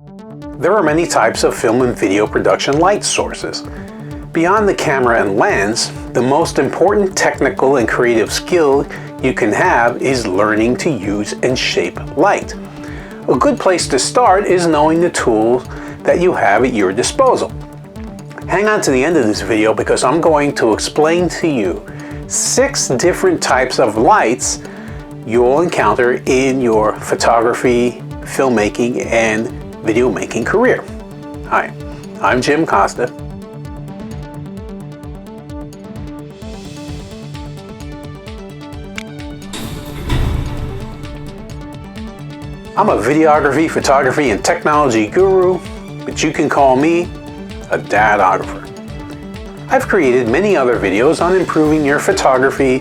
There are many types of film and video production light sources. Beyond the camera and lens, the most important technical and creative skill you can have is learning to use and shape light. A good place to start is knowing the tools that you have at your disposal. Hang on to the end of this video because I'm going to explain to you 6 different types of lights you'll encounter in your photography, filmmaking, and video making career. Hi, I'm Jim Costa. I'm a videography, photography, and technology guru, but you can call me a dadographer. I've created many other videos on improving your photography,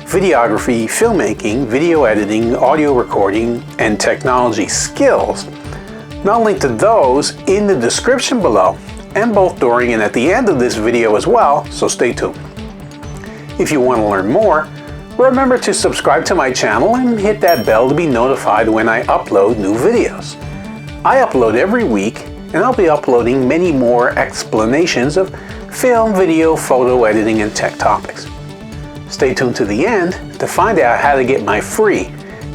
videography, filmmaking, video editing, audio recording, and technology skills. And I'll link to those in the description below, and both during and at the end of this video as well, so stay tuned. If you want to learn more, remember to subscribe to my channel and hit that bell to be notified when I upload new videos. I upload every week, and I'll be uploading many more explanations of film, video, photo editing, and tech topics. Stay tuned to the end to find out how to get my free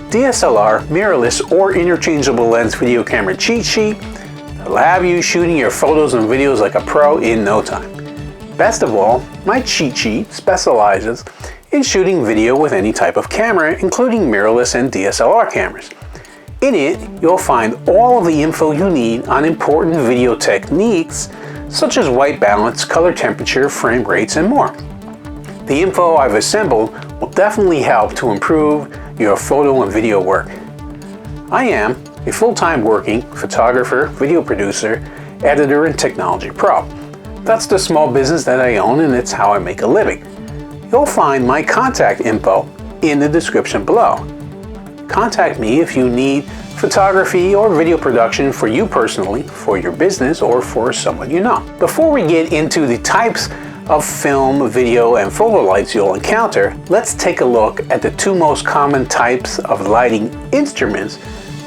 DSLR, mirrorless, or interchangeable lens video camera cheat sheet that'll have you shooting your photos and videos like a pro in no time. Best of all, my cheat sheet specializes in shooting video with any type of camera, including mirrorless and DSLR cameras. In it, you'll find all of the info you need on important video techniques such as white balance, color temperature, frame rates, and more. The info I've assembled will definitely help to improve your photo and video work. I am a full-time working photographer, video producer, editor, and technology pro. That's the small business that I own, and it's how I make a living. You'll find my contact info in the description below. Contact me if you need photography or video production for you personally, for your business, or for someone you know. Before we get into the types of film, video, and photo lights you'll encounter, let's take a look at the 2 most common types of lighting instruments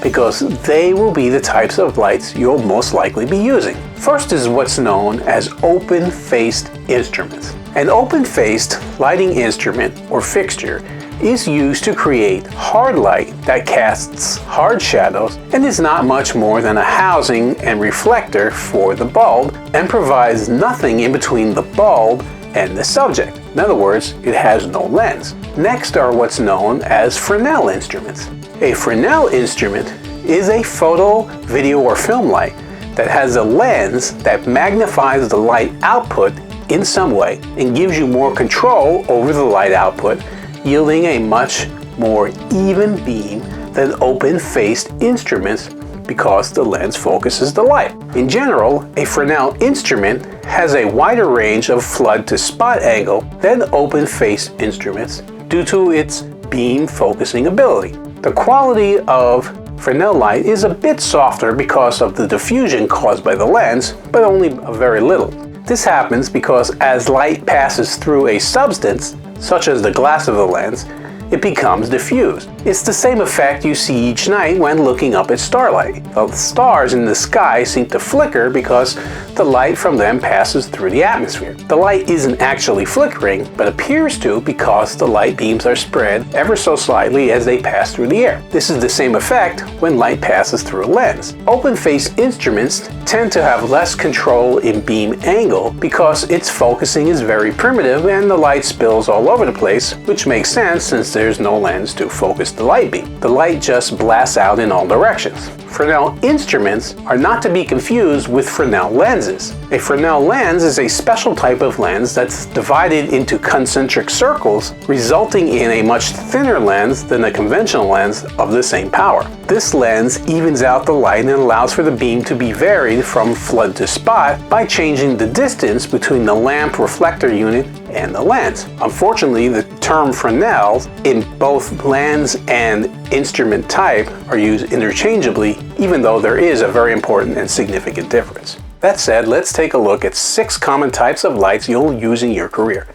because they will be the types of lights you'll most likely be using. First is what's known as open-faced instruments. An open-faced lighting instrument or fixture is used to create hard light that casts hard shadows and is not much more than a housing and reflector for the bulb and provides nothing in between the bulb and the subject. In other words, it has no lens. Next are what's known as Fresnel instruments. A Fresnel instrument is a photo, video, or film light that has a lens that magnifies the light output in some way and gives you more control over the light output, yielding a much more even beam than open-faced instruments because the lens focuses the light. In general, a Fresnel instrument has a wider range of flood to spot angle than open-faced instruments due to its beam focusing ability. The quality of Fresnel light is a bit softer because of the diffusion caused by the lens, but only very little. This happens because as light passes through a substance, such as the glass of the lens, it becomes diffused. It's the same effect you see each night when looking up at starlight. The stars in the sky seem to flicker because the light from them passes through the atmosphere. The light isn't actually flickering, but appears to because the light beams are spread ever so slightly as they pass through the air. This is the same effect when light passes through a lens. Open-faced instruments tend to have less control in beam angle because its focusing is very primitive and the light spills all over the place, which makes sense since there's no lens to focus the light beam. The light just blasts out in all directions. Fresnel instruments are not to be confused with Fresnel lenses. A Fresnel lens is a special type of lens that's divided into concentric circles, resulting in a much thinner lens than a conventional lens of the same power. This lens evens out the light and allows for the beam to be varied from flood to spot by changing the distance between the lamp reflector unit and the lens. Unfortunately, the term Fresnel in both lens and instrument type are used interchangeably, even though there is a very important and significant difference. That said, let's take a look at 6 common types of lights you'll use in your career.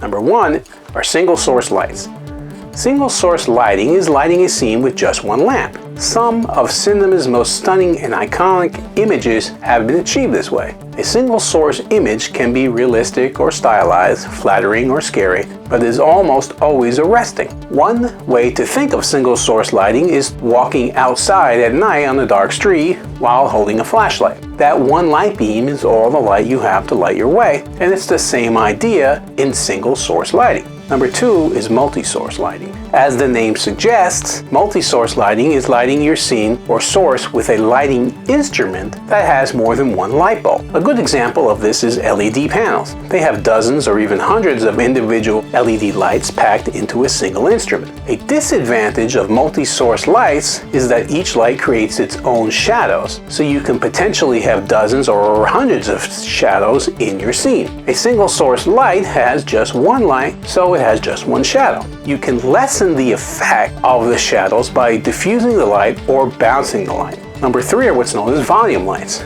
Number 1 are single source lights. Single source lighting is lighting a scene with just one lamp. Some of cinema's most stunning and iconic images have been achieved this way. A single source image can be realistic or stylized, flattering or scary, but is almost always arresting. One way to think of single source lighting is walking outside at night on a dark street while holding a flashlight. That one light beam is all the light you have to light your way, and it's the same idea in single source lighting. Number 2 is multi-source lighting. As the name suggests, multi-source lighting is lighting your scene or source with a lighting instrument that has more than one light bulb. A good example of this is LED panels. They have dozens or even hundreds of individual LED lights packed into a single instrument. A disadvantage of multi-source lights is that each light creates its own shadows, so you can potentially have dozens or hundreds of shadows in your scene. A single source light has just one light, so it has just one shadow. You can lessen the effect of the shadows by diffusing the light or bouncing the light. Number 3 are what's known as volume lights.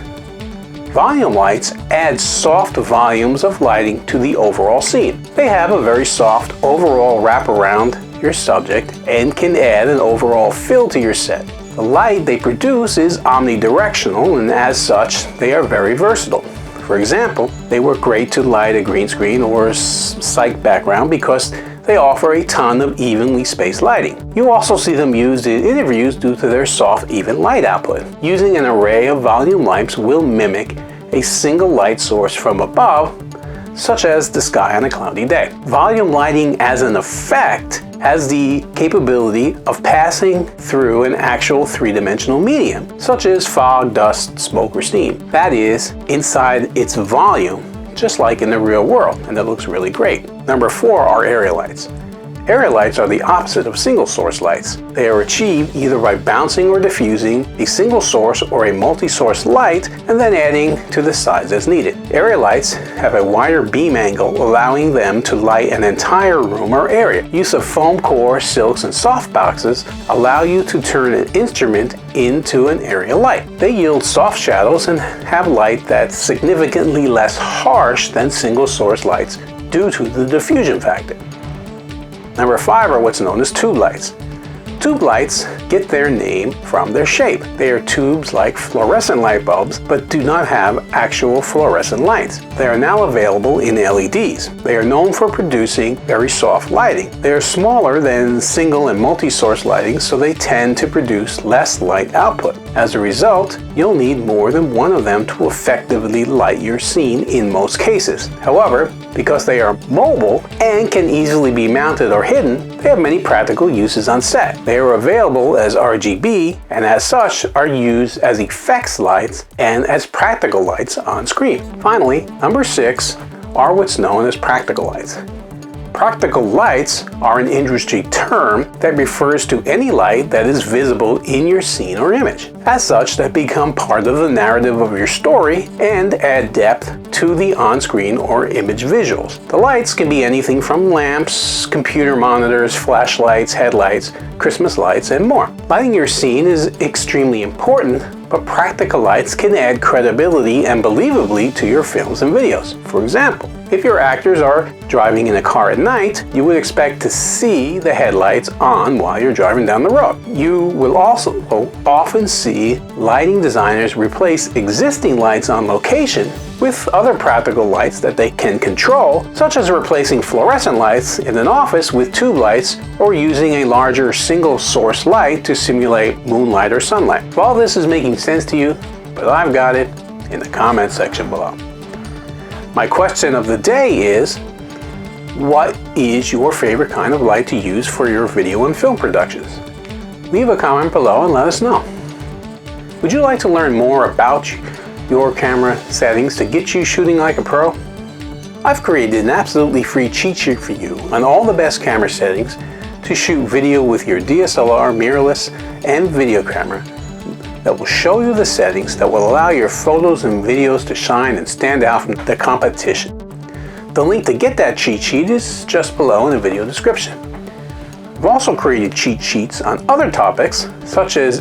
Volume lights add soft volumes of lighting to the overall scene. They have a very soft overall wrap around your subject and can add an overall feel to your set. The light they produce is omnidirectional, and as such, they are very versatile. For example, they work great to light a green screen or a psych background because they offer a ton of evenly spaced lighting. You also see them used in interviews due to their soft, even light output. Using an array of volume lights will mimic a single light source from above, such as the sky on a cloudy day. Volume lighting as an effect has the capability of passing through an actual three-dimensional medium, such as fog, dust, smoke, or steam. That is, inside its volume, just like in the real world, and that looks really great. Number 4 are area lights. Area lights are the opposite of single source lights. They are achieved either by bouncing or diffusing a single source or a multi-source light and then adding to the size as needed. Area lights have a wider beam angle, allowing them to light an entire room or area. Use of foam core, silks, and soft boxes allow you to turn an instrument into an area light. They yield soft shadows and have light that's significantly less harsh than single source lights due to the diffusion factor. Number 5 are what's known as tube lights. Tube lights get their name from their shape. They are tubes like fluorescent light bulbs, but do not have actual fluorescent lights. They are now available in LEDs. They are known for producing very soft lighting. They are smaller than single and multi-source lighting, so they tend to produce less light output. As a result, you'll need more than one of them to effectively light your scene in most cases. However, because they are mobile and can easily be mounted or hidden, they have many practical uses on set. They are available as RGB and as such are used as effects lights and as practical lights on screen. Finally, number 6 are what's known as practical lights. Practical lights are an industry term that refers to any light that is visible in your scene or image. As such, they become part of the narrative of your story and add depth to the on-screen or image visuals. The lights can be anything from lamps, computer monitors, flashlights, headlights, Christmas lights, and more. Lighting your scene is extremely important, but practical lights can add credibility and believability to your films and videos. For example, if your actors are driving in a car at night, you would expect to see the headlights on while you're driving down the road. You will also often see lighting designers replace existing lights on location with other practical lights that they can control, such as replacing fluorescent lights in an office with tube lights or using a larger single source light to simulate moonlight or sunlight. If all this is making sense to you, but I've got it, in the comment section below. My question of the day is, what is your favorite kind of light to use for your video and film productions? Leave a comment below and let us know. Would you like to learn more about your camera settings to get you shooting like a pro? I've created an absolutely free cheat sheet for you on all the best camera settings to shoot video with your DSLR, mirrorless, and video camera that will show you the settings that will allow your photos and videos to shine and stand out from the competition. The link to get that cheat sheet is just below in the video description. I've also created cheat sheets on other topics such as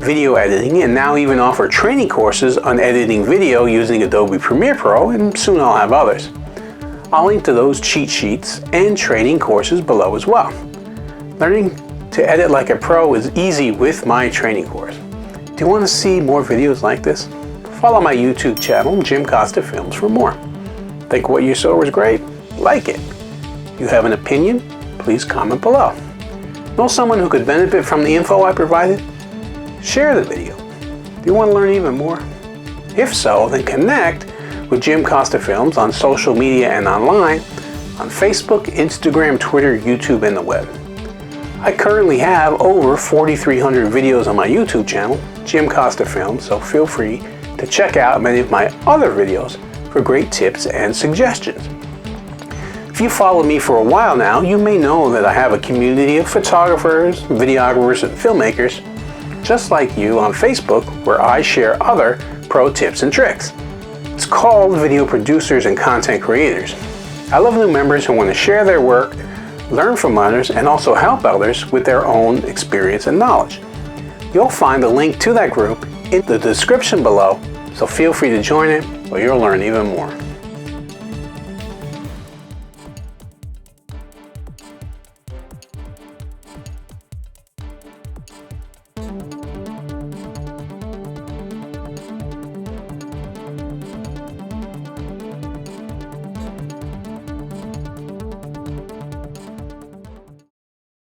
video editing, and now even offer training courses on editing video using Adobe Premiere Pro, and soon I'll have others. I'll link to those cheat sheets and training courses below as well. Learning To edit like a pro is easy with my training course. Do you want to see more videos like this? Follow my YouTube channel, Jim Costa Films, for more. Think what you saw was great? Like it. You have an opinion? Please comment below. Know someone who could benefit from the info I provided? Share the video. Do you want to learn even more? If so, then connect with Jim Costa Films on social media and online on Facebook, Instagram, Twitter, YouTube, and the web. I currently have over 4,300 videos on my YouTube channel, Jim Costa Films, so feel free to check out many of my other videos for great tips and suggestions. If you follow me for a while now, you may know that I have a community of photographers, videographers, and filmmakers just like you on Facebook, where I share other pro tips and tricks. It's called Video Producers and Content Creators. I love new members who want to share their work, learn from others, and also help others with their own experience and knowledge. You'll find the link to that group in the description below, so feel free to join it, or you'll learn even more.